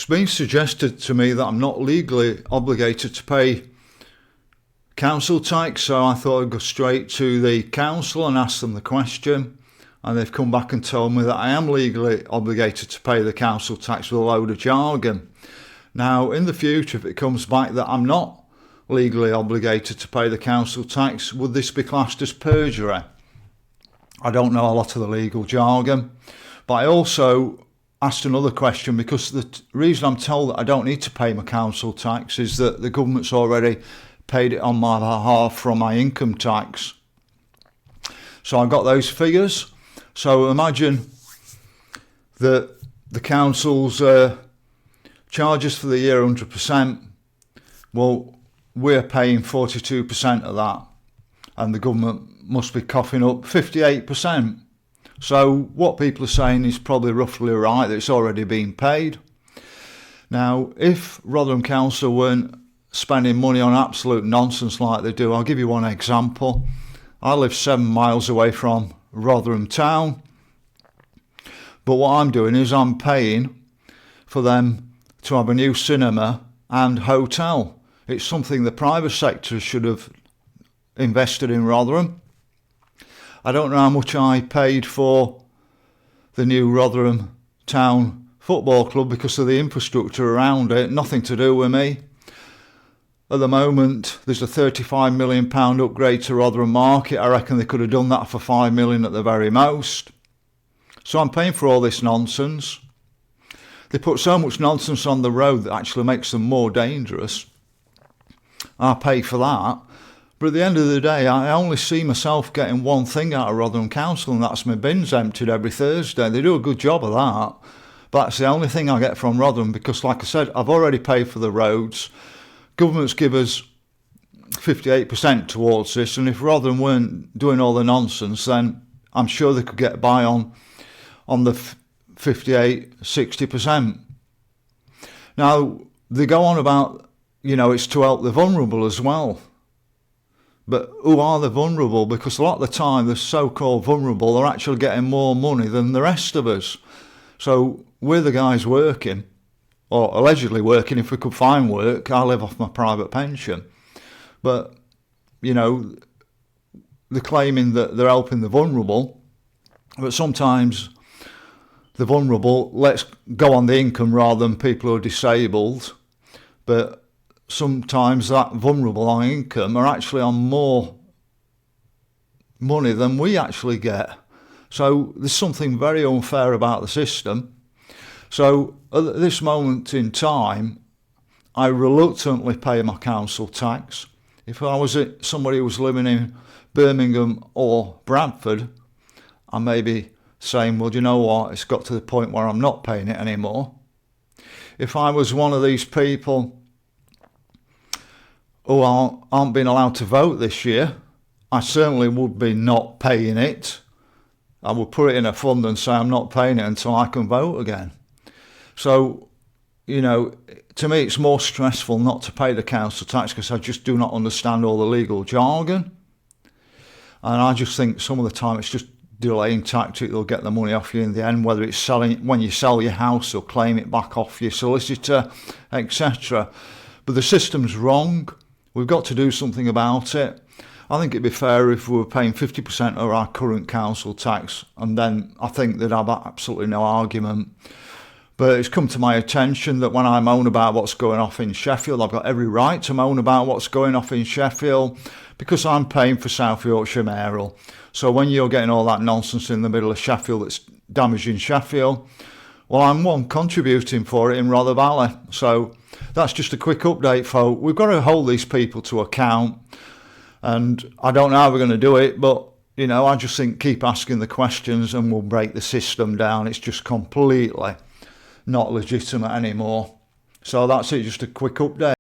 It's been suggested to me that I'm not legally obligated to pay council tax, so I thought I'd go straight to the council and ask them the question, and they've come back and told me that I am legally obligated to pay the council tax with a load of jargon. Now, in the future, if it comes back that I'm not legally obligated to pay the council tax, would this be classed as perjury? I don't know a lot of the legal jargon, but I also asked another question because the reason I'm told that I don't need to pay my council tax is that the government's already paid it on my behalf from my income tax. So I've got those figures. So imagine that the council's charges for the year 100%. Well, we're paying 42% of that, and the government must be coughing up 58%. So what people are saying is probably roughly right, that it's already been paid. Now, if Rotherham Council weren't spending money on absolute nonsense like they do, I'll give you one example. I live 7 miles away from Rotherham town, but what I'm doing is I'm paying for them to have a new cinema and hotel. It's something the private sector should have invested in Rotherham. I don't know how much I paid for the new Rotherham Town Football Club because of the infrastructure around it, nothing to do with me. At the moment, there's a £35 million upgrade to Rotherham Market. I reckon they could have done that for £5 million at the very most. So I'm paying for all this nonsense. They put so much nonsense on the road that actually makes them more dangerous. I pay for that. But at the end of the day, I only see myself getting one thing out of Rotherham Council, and that's my bins emptied every Thursday. They do a good job of that. But that's the only thing I get from Rotherham because, like I said, I've already paid for the roads. Governments give us 58% towards this, and if Rotherham weren't doing all the nonsense, then I'm sure they could get by on the 58, 60%. Now, they go on about, it's to help the vulnerable as well. But who are the vulnerable? Because a lot of the time, the so-called vulnerable are actually getting more money than the rest of us. So we're the guys working, or allegedly working if we could find work. I live off my private pension. But, they're claiming that they're helping the vulnerable. But sometimes the vulnerable let's go on the income rather than people who are disabled. But sometimes that vulnerable on income are actually on more money than we actually get. So there's something very unfair about the system. So at this moment in time, I reluctantly pay my council tax. If I was somebody who was living in Birmingham or Bradford, I may be saying, well, do you know what, it's got to the point where I'm not paying it anymore. If I was one of these people who aren't being allowed to vote this year, I certainly would be not paying it. I would put it in a fund and say I'm not paying it until I can vote again. So, to me it's more stressful not to pay the council tax because I just do not understand all the legal jargon. And I just think some of the time it's just delaying tactic. They'll get the money off you in the end, whether it's selling, when you sell your house, they'll claim it back off your solicitor, etc. But the system's wrong. We've got to do something about it. I think it'd be fair if we were paying 50% of our current council tax, and then I think they'd have absolutely no argument. But it's come to my attention that when I moan about what's going off in Sheffield, I've got every right to moan about what's going off in Sheffield because I'm paying for South Yorkshire mayoral. So when you're getting all that nonsense in the middle of Sheffield that's damaging Sheffield, well, I'm one contributing for it in Rother Valley. So that's just a quick update, folk. We've got to hold these people to account. And I don't know how we're going to do it, but, I just think keep asking the questions and we'll break the system down. It's just completely not legitimate anymore. So that's it, just a quick update.